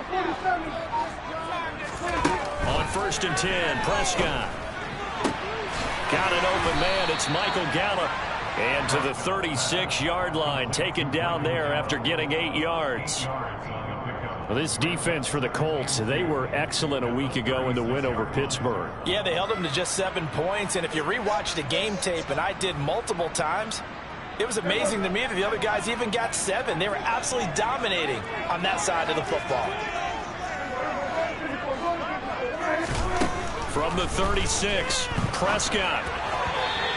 On 1st and 10, Prescott. Got an open man. It's Michael Gallup. And to the 36-yard line, taken down there after getting 8 yards. Well, this defense for the Colts, they were excellent a week ago in the win over Pittsburgh. Yeah, they held them to just 7 points. And if you rewatch the game tape, and I did multiple times, it was amazing to me that the other guys even got 7. They were absolutely dominating on that side of the football. From the 36, Prescott.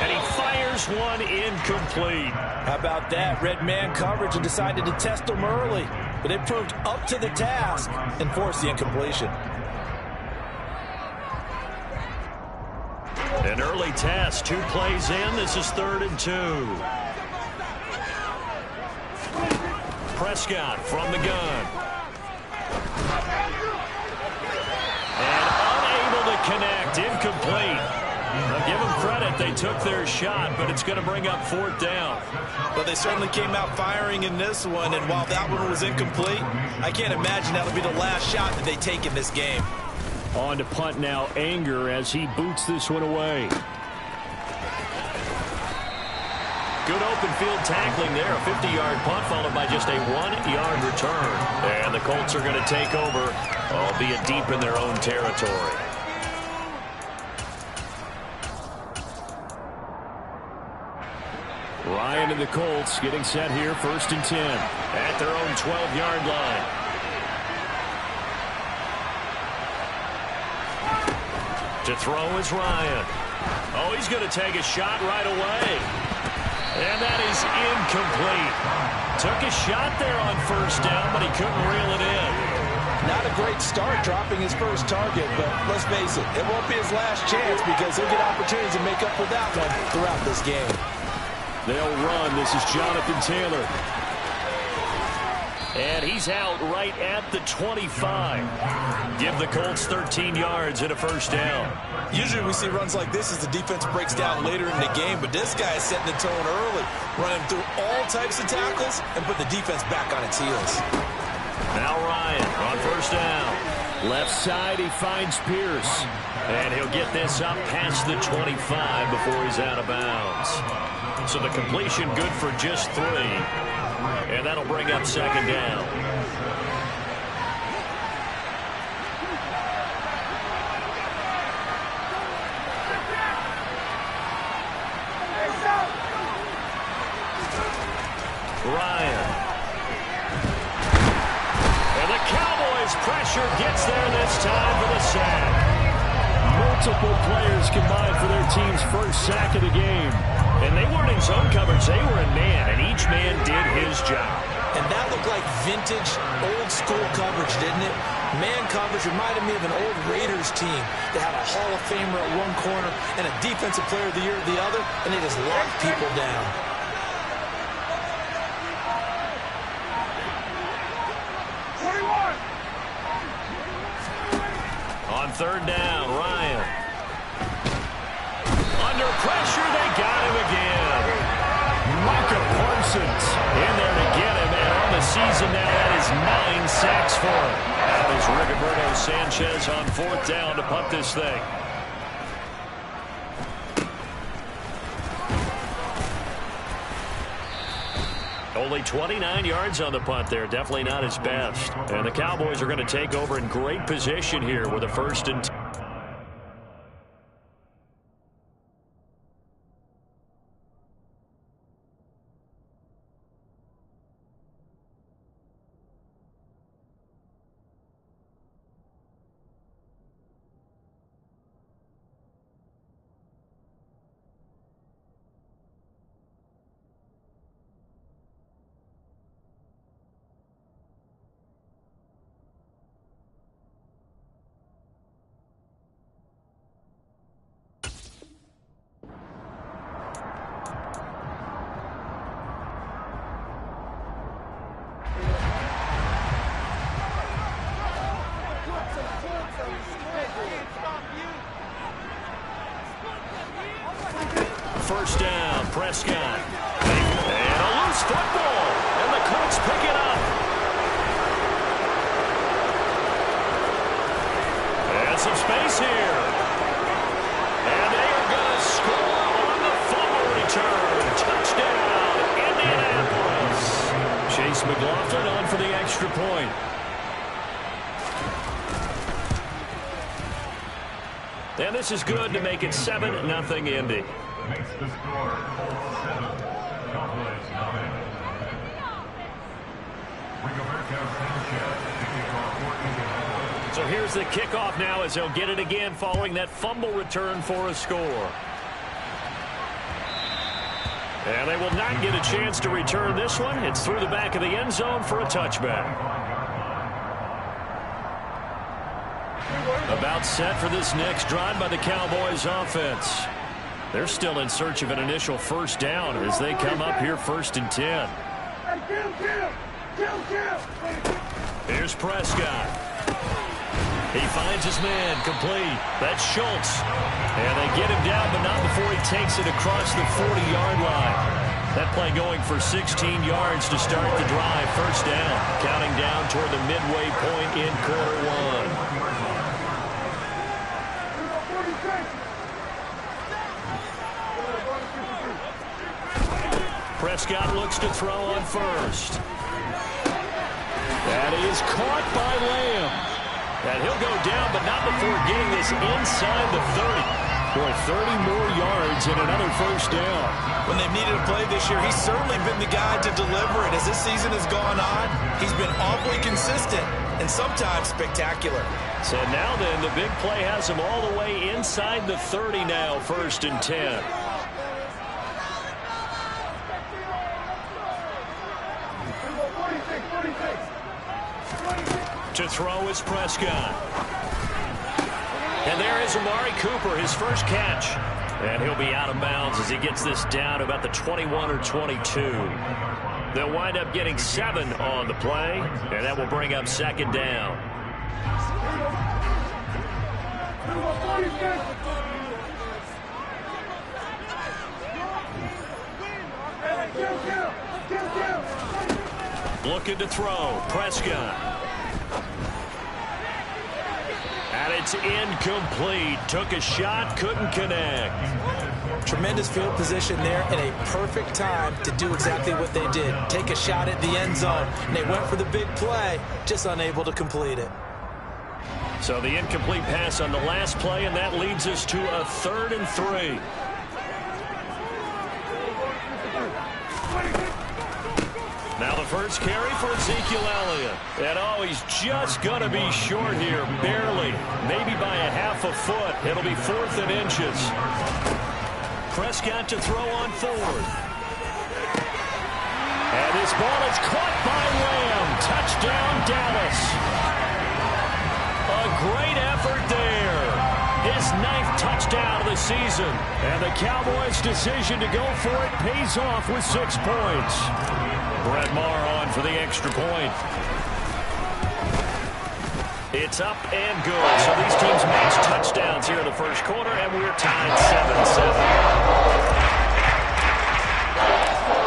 And he fires one incomplete. How about that? Red man coverage and decided to test them early. But it proved up to the task and forced the incompletion. An early test. 2 plays in. This is 3rd and 2. Prescott from the gun. And unable to connect. Incomplete. Now give them credit. They took their shot, but it's going to bring up 4th down. Well, they certainly came out firing in this one, and while that one was incomplete, I can't imagine that'll be the last shot that they take in this game. On to punt now, Anger, as he boots this one away. Good open field tackling there. A 50-yard punt followed by just a 1-yard return. And the Colts are going to take over, albeit deep in their own territory. Ryan and the Colts getting set here, 1st and 10. At their own 12-yard line. To throw is Ryan. Oh, he's going to take a shot right away. And that is incomplete. Took a shot there on 1st down, but he couldn't reel it in. Not a great start dropping his first target, but let's face it won't be his last chance because he'll get opportunities to make up for that one throughout this game. They'll run. This is Jonathan Taylor. And he's out right at the 25. Give the Colts 13 yards and a 1st down. Usually we see runs like this as the defense breaks down later in the game, but this guy is setting the tone early, running through all types of tackles and put the defense back on its heels. Now Ryan on 1st down. Left side, he finds Pierce. And he'll get this up past the 25 before he's out of bounds. So the completion good for just 3. And that'll bring up 2nd down. Ryan. And the Cowboys' pressure gets there this time for the sack. Multiple players combined for their team's first sack of the game. And they weren't in zone coverage. They were in man, and each man did his job. And that looked like vintage, old-school coverage, didn't it? Man coverage reminded me of an old Raiders team. They had a Hall of Famer at one corner and a Defensive Player of the Year at the other, and they just locked people down. On 3rd down, Ryan. Under pressure, they got him again. Micah Parsons in there to get him, and on the season now, that is 9 sacks for him. That is Rigoberto Sanchez on 4th down to punt this thing. Only 29 yards on the punt there. Definitely not his best. And the Cowboys are going to take over in great position here with a 1st and 10. First down, Prescott. And a loose football. And the Colts pick it up. some space here. And they are going to score on the fumble return. Touchdown, Indianapolis. Chase McLaughlin on for the extra point. And this is good to make it 7-0 Indy. Makes the score 7. Cowboys 9. So here's the kickoff now as they'll get it again following that fumble return for a score. And they will not get a chance to return this one. It's through the back of the end zone for a touchback. About set for this next drive by the Cowboys offense. They're still in search of an initial first down as they come up here 1st and 10. Here's Prescott. He finds his man complete. That's Schultz. And they get him down, but not before he takes it across the 40-yard line. That play going for 16 yards to start the drive. First down. Counting down toward the midway point in quarter one. Prescott looks to throw on first. That is caught by Lamb. And he'll go down, but not before getting this inside the 30. Boy, 30 more yards and another first down. When they've needed a play this year, he's certainly been the guy to deliver it. As this season has gone on, he's been awfully consistent and sometimes spectacular. So now then, the big play has him all the way inside the 30 now, 1st and 10. To throw is Prescott. And there is Amari Cooper, his first catch. And he'll be out of bounds as he gets this down about the 21 or 22. They'll wind up getting 7 on the play, and that will bring up 2nd down. Looking to throw, Prescott. And it's incomplete. Took a shot, couldn't connect. Tremendous field position there and a perfect time to do exactly what they did. Take a shot at the end zone. And they went for the big play, just unable to complete it. So the incomplete pass on the last play, and that leads us to a 3rd and 3. Now the first carry for Ezekiel Elliott. And oh, he's just going to be short here, barely. Maybe by a half a foot. It'll be 4th and inches. Prescott to throw on 4th. And this ball is caught by Lamb. Touchdown, Dallas. A great effort there. His 9th touchdown of the season. And the Cowboys' decision to go for it pays off with 6 points. Brett Maher on for the extra point. It's up and good. So these teams match touchdowns here in the first quarter, and we're tied 7-7.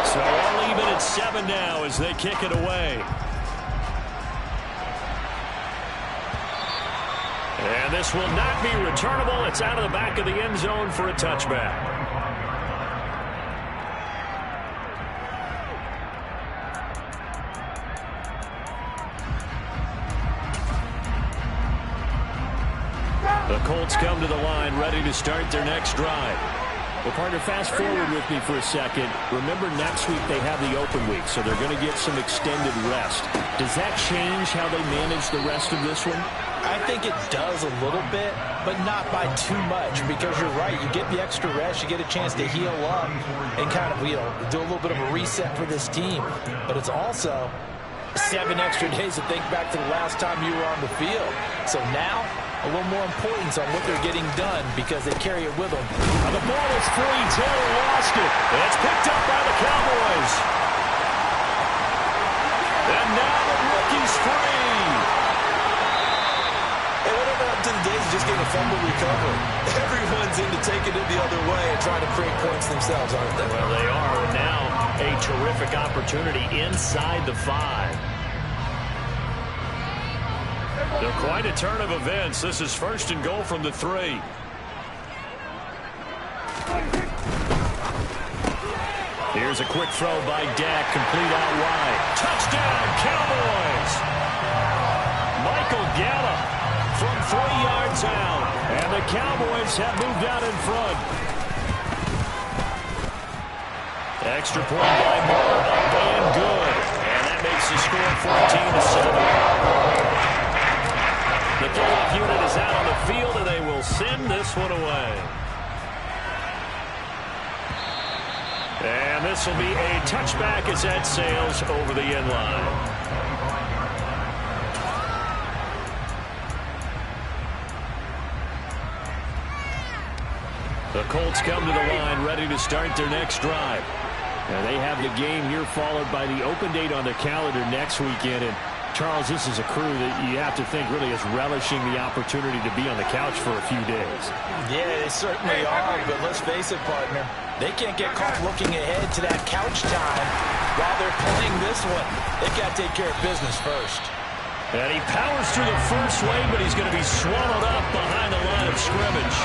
So all even at 7 now as they kick it away. And this will not be returnable. It's out of the back of the end zone for a touchback. The Colts come to the line, ready to start their next drive. Well, partner, fast forward with me for a second. Remember, next week they have the open week, so they're going to get some extended rest. Does that change how they manage the rest of this one? I think it does a little bit, but not by too much, because you're right. You get the extra rest. You get a chance to heal up and kind of, do a little bit of a reset for this team. But it's also 7 extra days to think back to the last time you were on the field. So now, a little more importance on what they're getting done because they carry it with them. And the ball is free. Taylor lost it. It's picked up by the Cowboys. And now the rookie's free. And whatever happened to the days of just getting a fumble recovery? Everyone's into taking it the other way and trying to create points themselves, aren't they? Well, they are. And now a terrific opportunity inside the 5. They're quite a turn of events. This is 1st and goal from the 3. Here's a quick throw by Dak, complete out wide. Touchdown, Cowboys! Michael Gallup from 3 yards out. And the Cowboys have moved out in front. Extra point by Moore, up and good. And that makes the score 14-7. The throw-off unit is out on the field, and they will send this one away. And this will be a touchback as that sails over the end line. The Colts come to the line ready to start their next drive. And they have the game here followed by the open date on the calendar next weekend. And Charles, this is a crew that you have to think really is relishing the opportunity to be on the couch for a few days. Yeah, they certainly are, but let's face it, partner. They can't get caught looking ahead to that couch time while they're playing this one. They've got to take care of business first. And he powers through the first wave, but he's going to be swallowed up behind the line of scrimmage.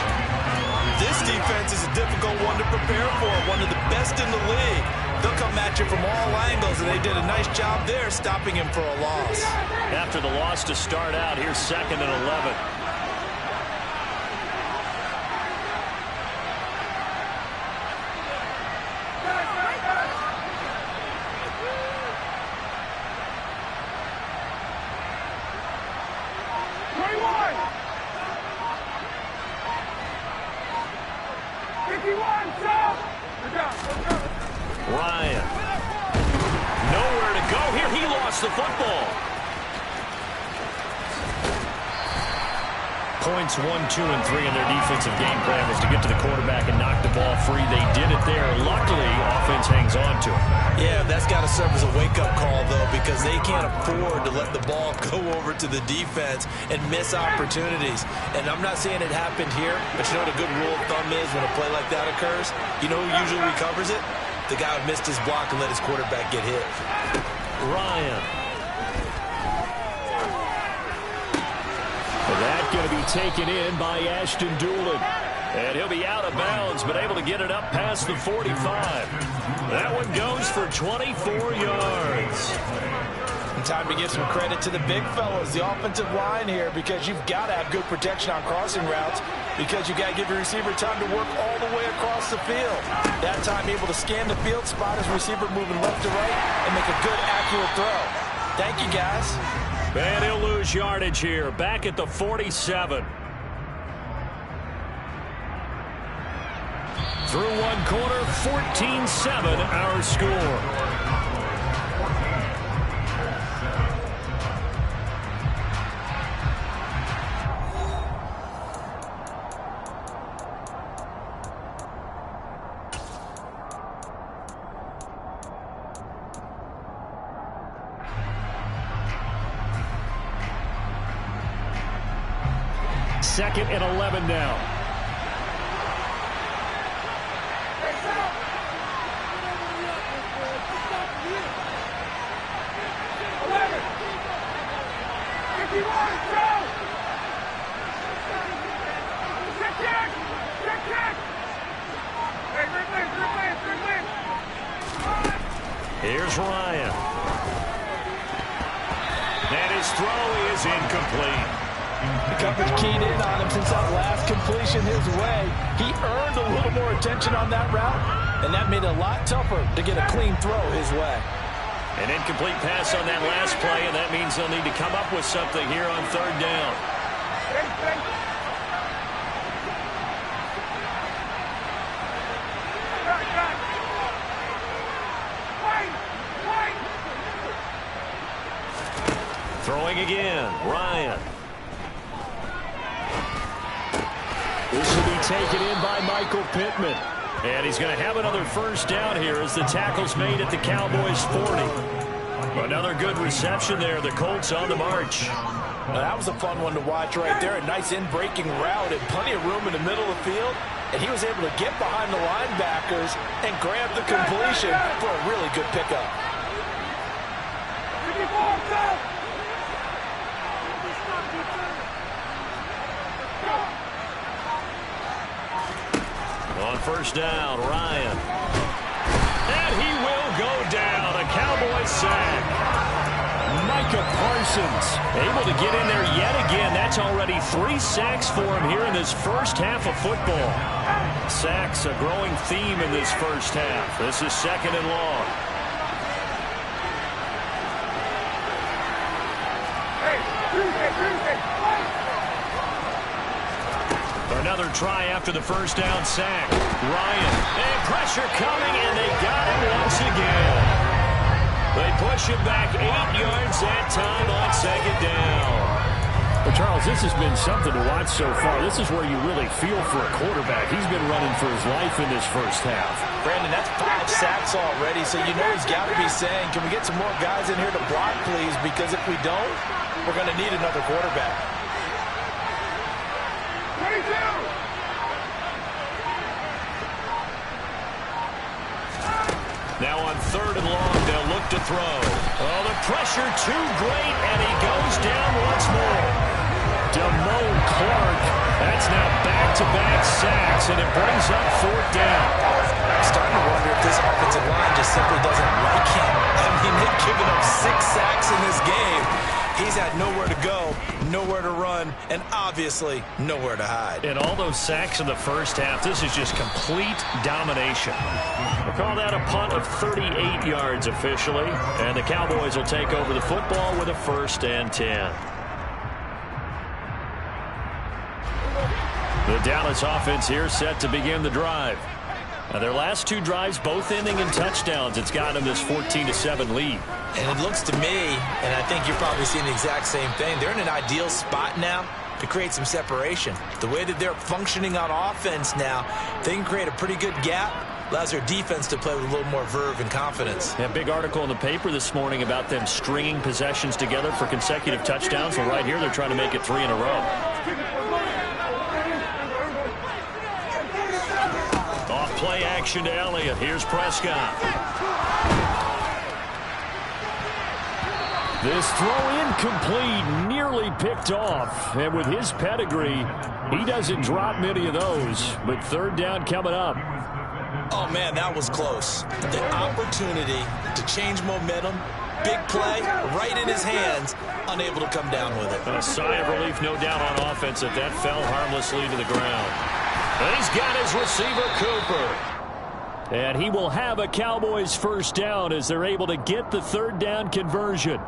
This defense is a difficult one to prepare for, one of the best in the league. They'll come at you from all angles, and they did a nice job there stopping him for a loss. After the loss to start out, here's 2nd and 11. Ryan. Nowhere to go here. He lost the football. Points 1, 2, and 3 in their defensive game plan was to get to the quarterback and knock the ball free. They did it there. Luckily, offense hangs on to it. Yeah, that's got to serve as a wake-up call, though, because they can't afford to let the ball go over to the defense and miss opportunities. And I'm not saying it happened here, but you know what a good rule of thumb is when a play like that occurs? You know who usually recovers it? The guy who missed his block and let his quarterback get hit. Ryan. That going to be taken in by Ashton Doolin. And he'll be out of bounds, but able to get it up past the 45. That one goes for 24 yards. And time to give some credit to the big fellas, the offensive line here, because you've got to have good protection on crossing routes, because you've got to give your receiver time to work all the way across the field. That time able to scan the field, spot his receiver moving left to right, and make a good, accurate throw. Thank you, guys. And he'll lose yardage here, back at the 47. Through one quarter, 14-7 our score. Second and 11 now. Here's Ryan. And his throw is incomplete. The coverage keyed in on him since that last completion his way. He earned a little more attention on that route, and that made it a lot tougher to get a clean throw his way. An incomplete pass on that last play, and that means they'll need to come up with something here on 3rd down. Throwing again, Ryan. This will be taken in by Michael Pittman. And he's going to have another first down here as the tackle's made at the Cowboys' 40. Another good reception there. The Colts on the march. Now, that was a fun one to watch right there. A nice in-breaking route and plenty of room in the middle of the field. And he was able to get behind the linebackers and grab the completion for a really good pickup. first down. Ryan. And he will go down. A Cowboys sack. Micah Parsons able to get in there yet again. That's already 3 sacks for him here in this first half of football. Sacks, a growing theme in this first half. This is 2nd and long. Another try after the first down sack. Ryan, and pressure coming, and they got him once again. They push him back 8 yards that time on 2nd down. Well, Charles, this has been something to watch so far. This is where you really feel for a quarterback. He's been running for his life in this first half. Brandon, that's 5 sacks already, so you know he's got to be saying, can we get some more guys in here to block, please? Because if we don't, we're going to need another quarterback. Now on 3rd and long, they'll look to throw. Oh, the pressure too great, and he goes down once more. Damone Clark. That's now back-to-back sacks, and it brings up 4th down. I'm starting to wonder if this offensive line just simply doesn't like him. I mean, they've given up 6 sacks in this game. He's had nowhere to go, nowhere to run, and obviously nowhere to hide. And all those sacks in the first half, this is just complete domination. We'll call that a punt of 38 yards officially, and the Cowboys will take over the football with a 1st and 10. The Dallas offense here set to begin the drive. Now their last 2 drives, both ending in touchdowns. It's got them this 14-7 lead. And it looks to me, and I think you're probably seeing the exact same thing, they're in an ideal spot now to create some separation. The way that they're functioning on offense now, they can create a pretty good gap. Allows their defense to play with a little more verve and confidence. Yeah, big article in the paper this morning about them stringing possessions together for consecutive touchdowns. Well, right here, they're trying to make it 3 in a row. Off play action to Elliott. Here's Prescott. This throw incomplete, nearly picked off. And with his pedigree, he doesn't drop many of those. But 3rd down coming up. Oh, man, that was close. The opportunity to change momentum, big play, right in his hands, unable to come down with it. A sigh of relief, no doubt, on offense that fell harmlessly to the ground. And he's got his receiver, Cooper. And he will have a Cowboys 1st down as they're able to get the 3rd down conversion.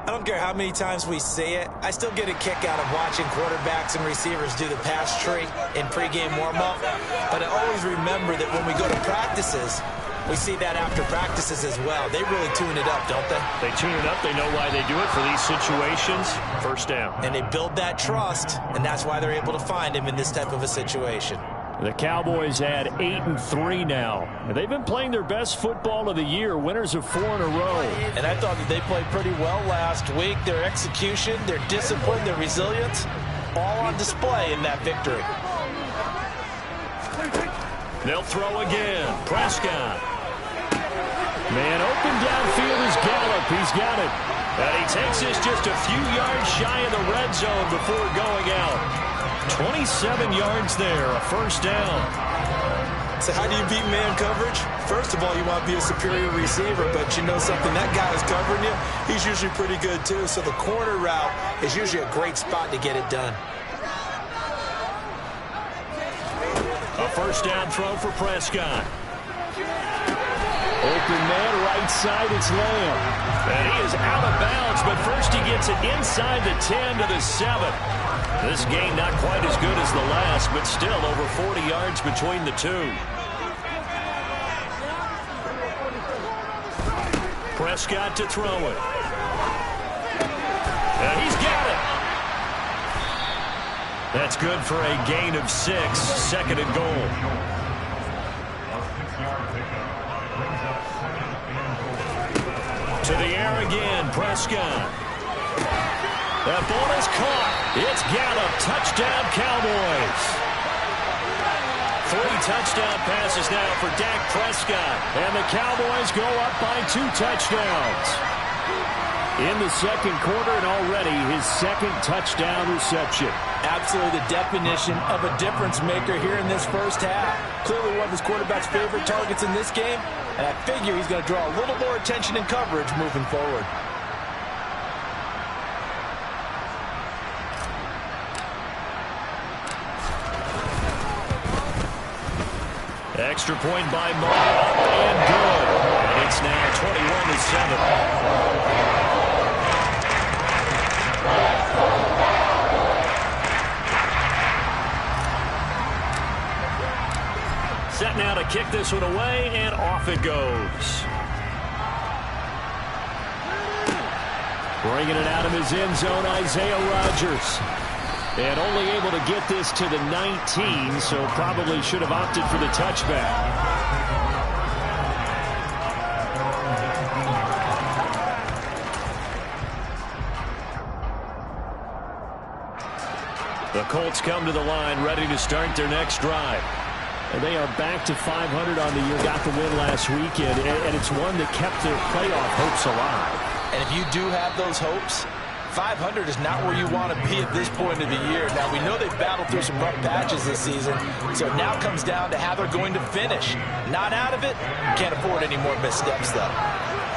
I don't care how many times we see it. I still get a kick out of watching quarterbacks and receivers do the pass tree in pregame warm-up. But I always remember that when we go to practices, we see that after practices as well. They really tune it up, don't they? They tune it up. They know why they do it for these situations. 1st down. And they build that trust, and that's why they're able to find him in this type of a situation. The Cowboys add 8-3 now. And they've been playing their best football of the year, winners of 4 in a row. And I thought that they played pretty well last week. Their execution, their discipline, their resilience, all on display in that victory. They'll throw again. Prescott. Man open downfield is Gallup. He's got it. And he takes this just a few yards shy of the red zone before going out. 27 yards there, a 1st down. So how do you beat man coverage? First of all, you want to be a superior receiver, but you know something, that guy is covering you, he's usually pretty good too. So the corner route is usually a great spot to get it done. A 1st down throw for Prescott. Open man, right side, it's Lamb. And he is out of bounds, but first he gets it inside the 10 to the 7. This game not quite as good as the last, but still over 40 yards between the two. Prescott to throw it. And he's got it. That's good for a gain of 6, 2nd and goal. To the air again, Prescott. That ball is caught. It's Gallup. Touchdown, Cowboys. 3 touchdown passes now for Dak Prescott. And the Cowboys go up by 2 touchdowns. In the 2nd quarter, and already his 2nd touchdown reception. Absolutely the definition of a difference maker here in this first half. Clearly one of his quarterback's favorite targets in this game, and I figure he's going to draw a little more attention and coverage moving forward. Extra point by Moore, up and good. And it's now 21-7. Set now to kick this one away, and off it goes. Bringing it out of his end zone, Isaiah Rodgers. And only able to get this to the 19, so probably should have opted for the touchback. The Colts come to the line, ready to start their next drive. And they are back to 500 on the year, got the win last weekend, and it's one that kept their playoff hopes alive. And if you do have those hopes, 500 is not where you want to be at this point of the year. Now, we know they've battled through some rough patches this season, so it now comes down to how they're going to finish. Not out of it, can't afford any more missteps, though.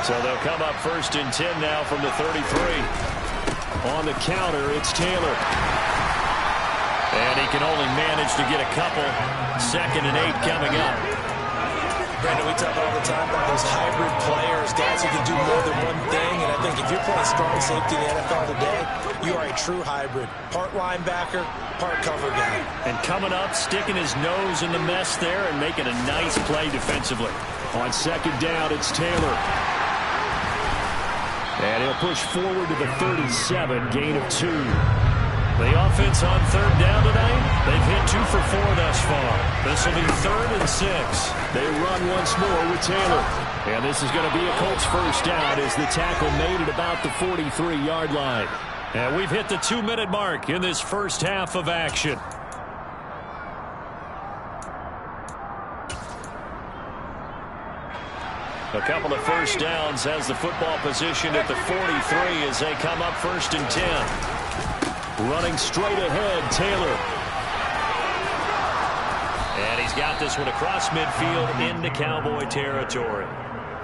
So they'll come up 1st and 10 now from the 33. On the counter, it's Taylor. And he can only manage to get a couple. 2nd and 8 coming up. Brandon, we talk all the time about those hybrid players, guys who can do more than one thing. And I think if you're playing strong safety in the NFL today, you are a true hybrid. Part linebacker, part cover guy. And coming up, sticking his nose in the mess there and making a nice play defensively. On 2nd down, it's Taylor. And he'll push forward to the 37, gain of 2. The offense on 3rd down tonight, they've hit 2 for 4 thus far. This will be 3rd and 6. They run once more with Taylor. And this is going to be a Colts first down as the tackle made at about the 43-yard line. And we've hit the 2-minute mark in this first half of action. A couple of first downs has the football position at the 43 as they come up 1st and 10. Running straight ahead, Taylor. And he's got this one across midfield into Cowboy territory.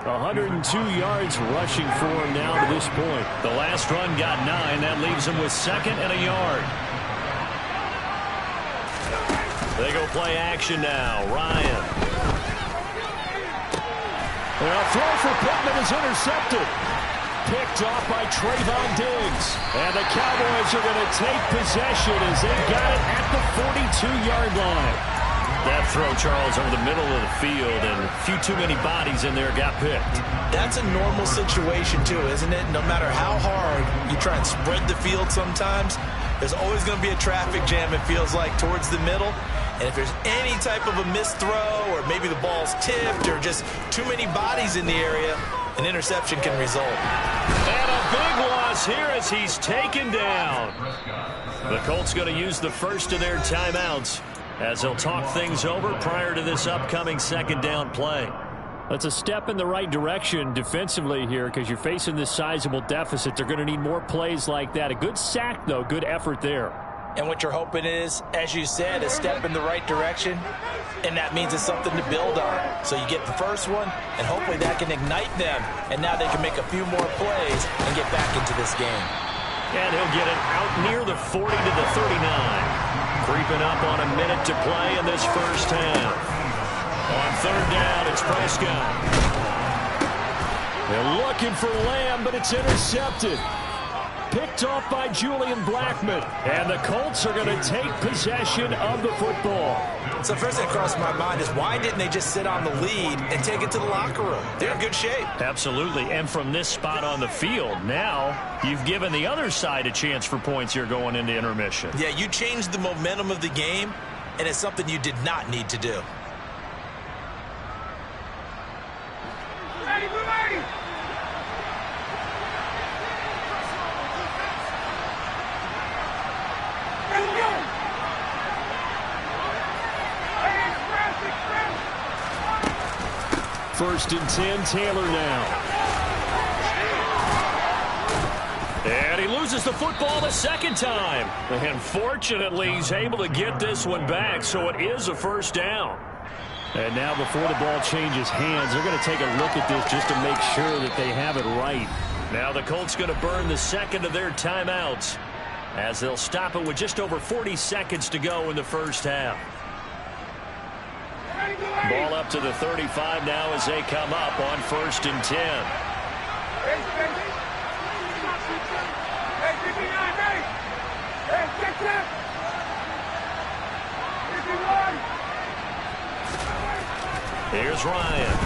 102 yards rushing for him now to this point. The last run got 9. That leaves him with 2nd and a yard. They go play action now. Ryan. And a throw for Pittman is intercepted. Picked off by Trayvon Diggs. And the Cowboys are going to take possession as they got it at the 42-yard line. That throw, Charles, over the middle of the field, and a few too many bodies in there got picked. That's a normal situation, too, isn't it? No matter how hard you try and spread the field sometimes, there's always going to be a traffic jam, it feels like, towards the middle. And if there's any type of a missed throw, or maybe the ball's tipped, or just too many bodies in the area, an interception can result. And a big loss here as he's taken down. The Colts going to use the first of their timeouts as they'll talk things over prior to this upcoming 2nd down play. That's a step in the right direction defensively here because you're facing this sizable deficit. They're going to need more plays like that. A good sack, though. Good effort there. And what you're hoping is, as you said, a step in the right direction, and that means it's something to build on. So you get the first one, and hopefully that can ignite them, and now they can make a few more plays and get back into this game. And he'll get it out near the 40 to the 39. Creeping up on a minute to play in this first half. On 3rd down, it's Prescott. They're looking for Lamb, but it's intercepted. Picked off by Julian Blackmon. And the Colts are going to take possession of the football. So first thing that crossed my mind is why didn't they just sit on the lead and take it to the locker room? They're in good shape. Absolutely. And from this spot on the field, now you've given the other side a chance for points here going into intermission. Yeah, you changed the momentum of the game, and it's something you did not need to do. First and 10, Taylor now. And And he loses the football the second time. And fortunately, he's able to get this one back, so it is a first down. And now before the ball changes hands, they're going to take a look at this just to make sure that they have it right. Now the Colts going to burn the second of their timeouts as they'll stop it with just over 40 seconds to go in the first half. Ball up to the 35 now as they come up on 1st and 10. Here's Ryan.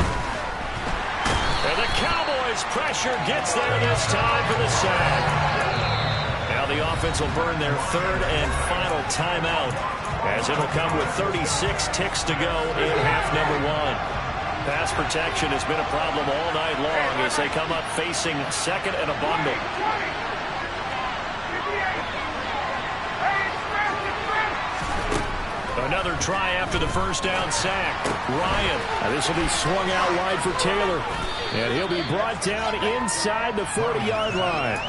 And the Cowboys' pressure gets there this time for the sack. Now the offense will burn their third and final timeout as it'll come with 36 ticks to go in half number 1. Pass protection has been a problem all night long as they come up facing second and a bundle. Another try after the first down sack. Ryan. This will be swung out wide for Taylor. And he'll be brought down inside the 40-yard line.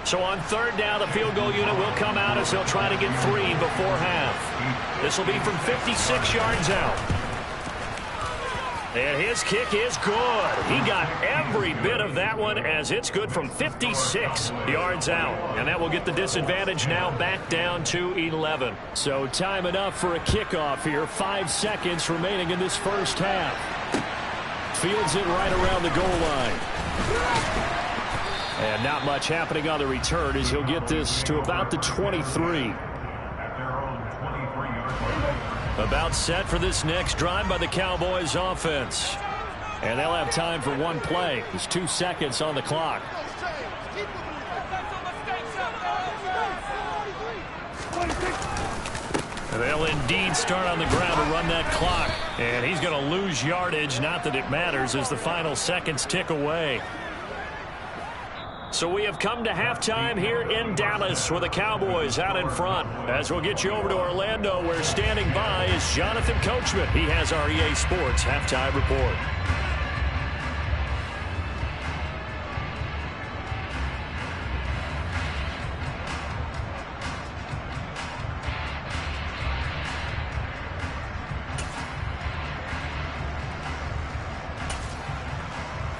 So on 3rd down, the field goal unit will come out as they'll try to get 3 before half. This will be from 56 yards out. And his kick is good. He got every bit of that one as it's good from 56 yards out. And that will get the disadvantage now back down to 11. So time enough for a kickoff here. 5 seconds remaining in this first half. Fields it right around the goal line. And not much happening on the return as he'll get this to about the 23. About set for this next drive by the Cowboys offense. And they'll have time for one play. There's 2 seconds on the clock. They'll indeed start on the ground to run that clock. And he's going to lose yardage. Not that it matters as the final seconds tick away. So we have come to halftime here in Dallas with the Cowboys out in front. As we'll get you over to Orlando, where standing by is Jonathan Coachman. He has our EA Sports halftime report.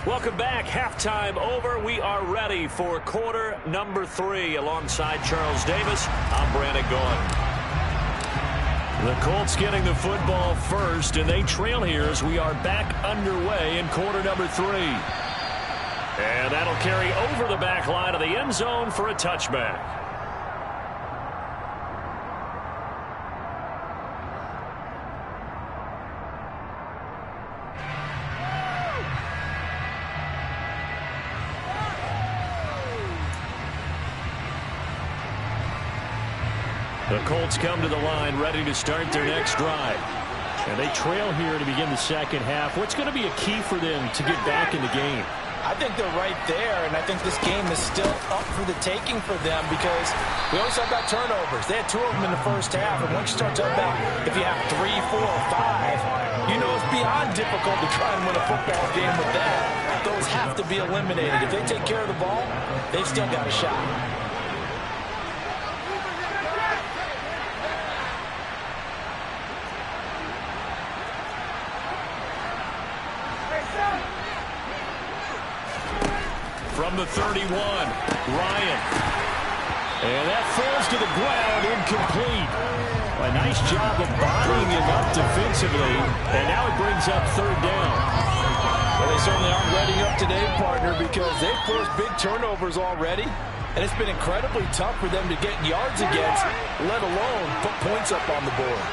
Welcome back. Halftime over. We are ready for quarter number 3. Alongside Charles Davis, I'm Brandon Gaughan. The Colts getting the football first, and they trail here as we are back underway in quarter number 3. And that'll carry over the back line of the end zone for a touchback. The Colts come to the line ready to start their next drive. And they trail here to begin the second half. What's going to be a key for them to get back in the game? I think they're right there, and I think this game is still up for the taking for them because we always talk about turnovers. They had 2 of them in the first half, and once you start talking about if you have 3, 4, or 5, you know it's beyond difficult to try and win a football game with that. Those have to be eliminated. If they take care of the ball, they've still got a shot. From the 31, Ryan. And that falls to the ground, incomplete. A nice job of bodying him up defensively, and now it brings up 3rd down. Well, they certainly aren't ready up today, partner, because they've forced big turnovers already, and it's been incredibly tough for them to get yards against, let alone put points up on the board.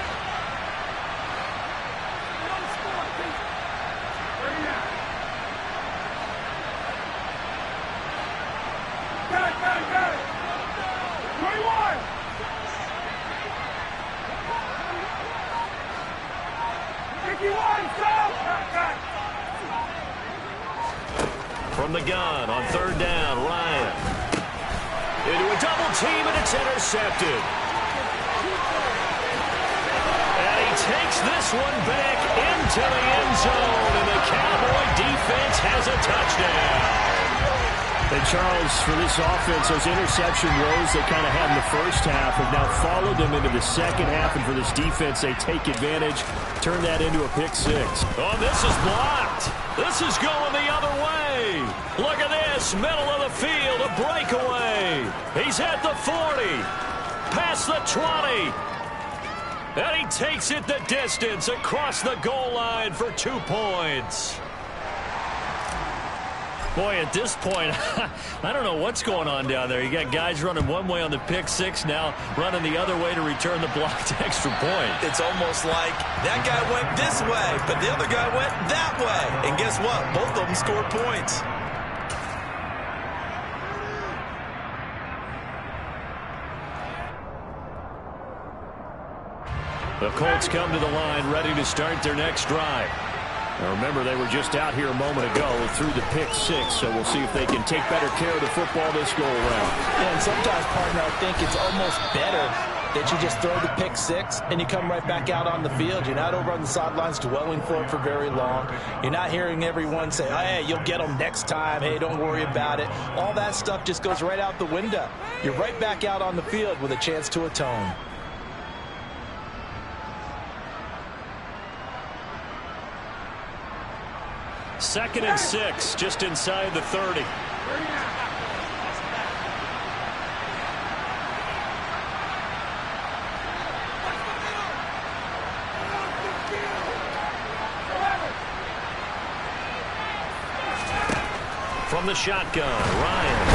From the gun on 3rd down, Ryan. Into a double team, and it's intercepted. And he takes this one back into the end zone, and the Cowboy defense has a touchdown. And Charles, for this offense, those interception woes they kind of had in the first half have now followed them into the second half. And for this defense, they take advantage, turn that into a pick six. Oh, this is blocked. This is going the other way. Look at this, middle of the field, a breakaway. He's at the 40, past the 20. And he takes it the distance across the goal line for 2 points. Boy, at this point, I don't know what's going on down there. You got guys running one way on the pick six, now running the other way to return the blocked extra point. It's almost like that guy went this way, but the other guy went that way. And guess what? Both of them scored points. The Colts come to the line, ready to start their next drive. Now remember, they were just out here a moment ago through the pick six, so we'll see if they can take better care of the football this go-around. Yeah, and sometimes, partner, I think it's almost better that you just throw the pick six and you come right back out on the field. You're not over on the sidelines dwelling for it for very long. You're not hearing everyone say, oh, hey, you'll get them next time. Hey, don't worry about it. All that stuff just goes right out the window. You're right back out on the field with a chance to atone. Second and 6, just inside the 30. From the shotgun, Ryan.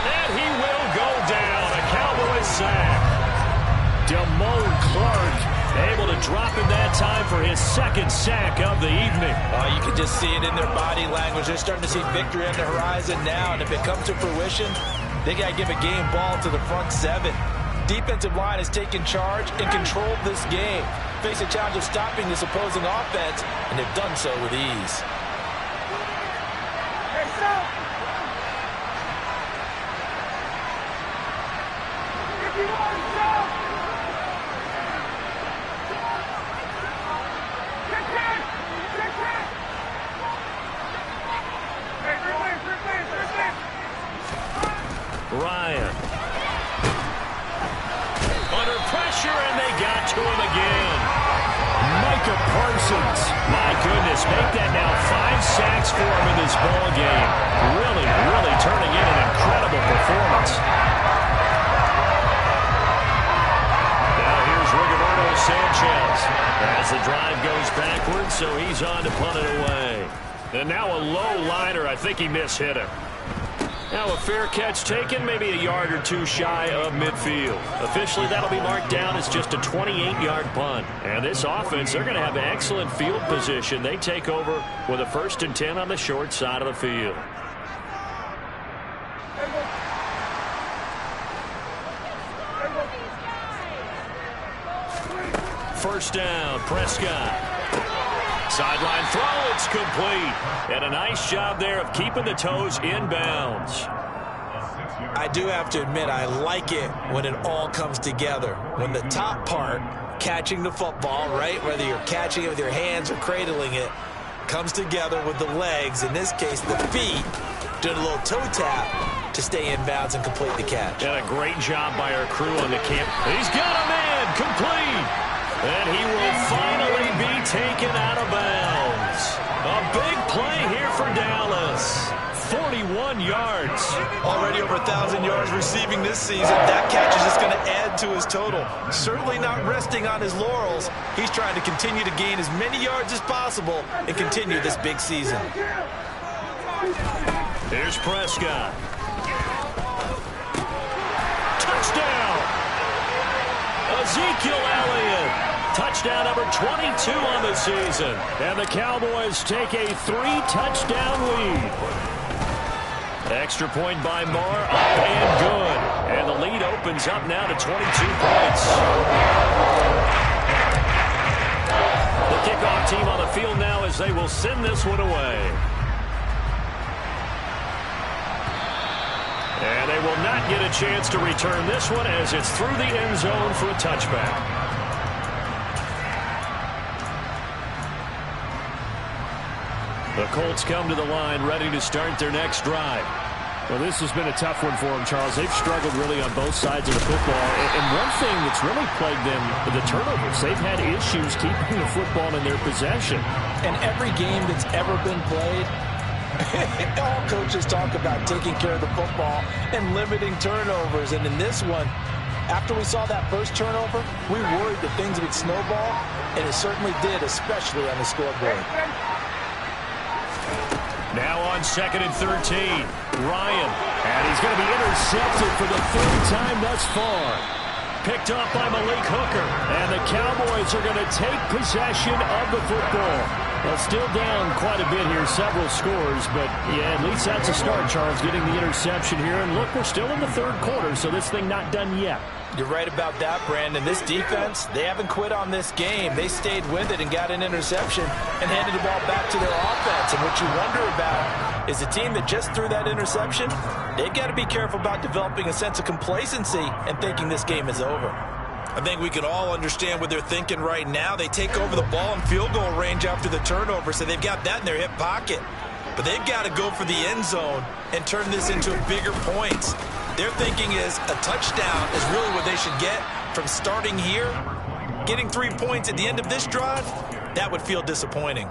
And he will go down. A Cowboys sack. Damone Clark able to drop in that time for his second sack of the evening. Oh, you can just see it in their body language. They're starting to see victory on the horizon now, and if it comes to fruition, they got to give a game ball to the front seven. Defensive line has taken charge and controlled this game. Face a challenge of stopping this opposing offense, and they've done so with ease. Ryan. Under pressure, and they got to him again. Micah Parsons. My goodness, make that now 5 sacks for him in this ball game. Really, really turning in an incredible performance. Now here's Rigoberto Sanchez as the drive goes backwards, so he's on to punt it away. And now a low liner. I think he mishit him. Now a fair catch taken, maybe a yard or two shy of midfield. Officially, that'll be marked down as just a 28-yard punt. And this offense, they're going to have excellent field position. They take over with a 1st and 10 on the short side of the field. First down, Prescott. Sideline throw, it's complete. And a nice job there of keeping the toes inbounds. I do have to admit, I like it when it all comes together. When the top part, catching the football, right, whether you're catching it with your hands or cradling it, comes together with the legs, in this case the feet, doing a little toe tap to stay in bounds and complete the catch. And a great job by our crew on the camp. He's got a man, complete. And he will finally be taken out of bounds. A big play here for Dallas. 41 yards. Already over 1,000 yards receiving this season. That catch is just going to add to his total. Certainly not resting on his laurels. He's trying to continue to gain as many yards as possible and continue this big season. Here's Prescott. Touchdown! Ezekiel Elliott. Touchdown number 22 on the season. And the Cowboys take a 3-touchdown lead. Extra point by Marr, up and good. And the lead opens up now to 22 points. The kickoff team on the field now as they will send this one away. And they will not get a chance to return this one as it's through the end zone for a touchback. The Colts come to the line ready to start their next drive. Well, this has been a tough one for them, Charles. They've struggled really on both sides of the football. And one thing that's really plagued them, the turnovers. They've had issues keeping the football in their possession. And every game that's ever been played, all coaches talk about taking care of the football and limiting turnovers. And in this one, after we saw that first turnover, we worried that things would snowball, and it certainly did, especially on the scoreboard. Now on 2nd and 13, Ryan. And he's going to be intercepted for the 3rd time thus far. Picked off by Malik Hooker. And the Cowboys are going to take possession of the football. Well, still down quite a bit here, several scores. But, yeah, at least that's a start, Charles, getting the interception here. And look, we're still in the 3rd quarter, so this thing not done yet. You're right about that, Brandon. This defense, they haven't quit on this game. They stayed with it and got an interception and handed the ball back to their offense. And what you wonder about is the team that just threw that interception, they've got to be careful about developing a sense of complacency and thinking this game is over. I think we can all understand what they're thinking right now. They take over the ball in field goal range after the turnover, so they've got that in their hip pocket. But they've got to go for the end zone and turn this into bigger points. Their thinking is a touchdown is really what they should get from starting here. Getting 3 points at the end of this drive, that would feel disappointing.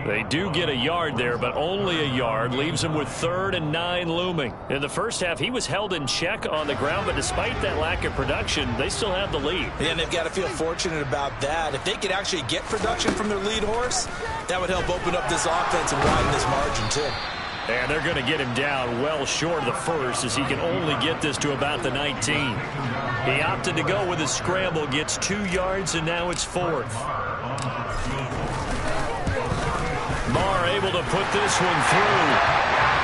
They do get a yard there, but only a yard. Leaves them with 3rd and 9 looming. In the first half, he was held in check on the ground, but despite that lack of production, they still have the lead. And they've got to feel fortunate about that. If they could actually get production from their lead horse, that would help open up this offense and widen this margin, too. And they're going to get him down well short of the 1st, as he can only get this to about the 19. He opted to go with his scramble, gets 2 yards, and now it's 4th. Marr able to put this one through.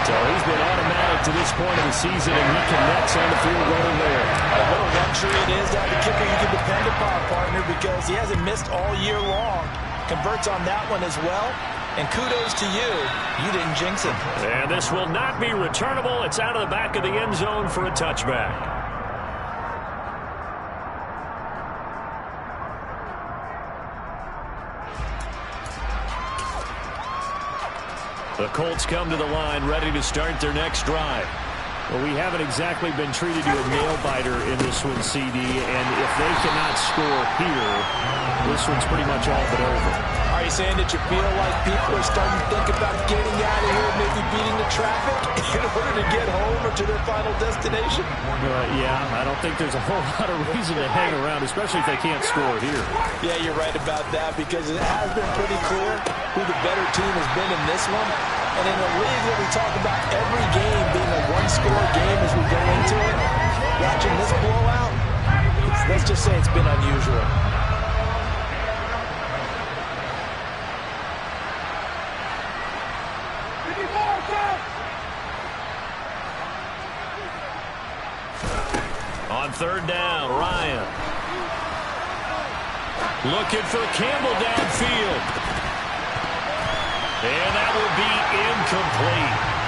So he's been automatic to this point of the season, and he connects on the field goal there. What a luxury it is to have the kicker you can depend upon, partner, because he hasn't missed all year long. Converts on that one as well. And kudos to you. You didn't jinx him. And this will not be returnable. It's out of the back of the end zone for a touchback. The Colts come to the line ready to start their next drive. Well, we haven't exactly been treated to a nail-biter in this one, CD, and if they cannot score here, this one's pretty much all but over. Are you saying that you feel like people are starting to think about getting out of here, maybe beating the traffic in order to get home or to their final destination? Yeah, I don't think there's a whole lot of reason to hang around, especially if they can't score here. Yeah, you're right about that, because it has been pretty clear who the better team has been in this one. And in a league where we talk about every game being a one-score game as we go into it, watching this blowout, let's just say it's been unusual. On 3rd down, Ryan. Looking for Campbell downfield. And that will be incomplete.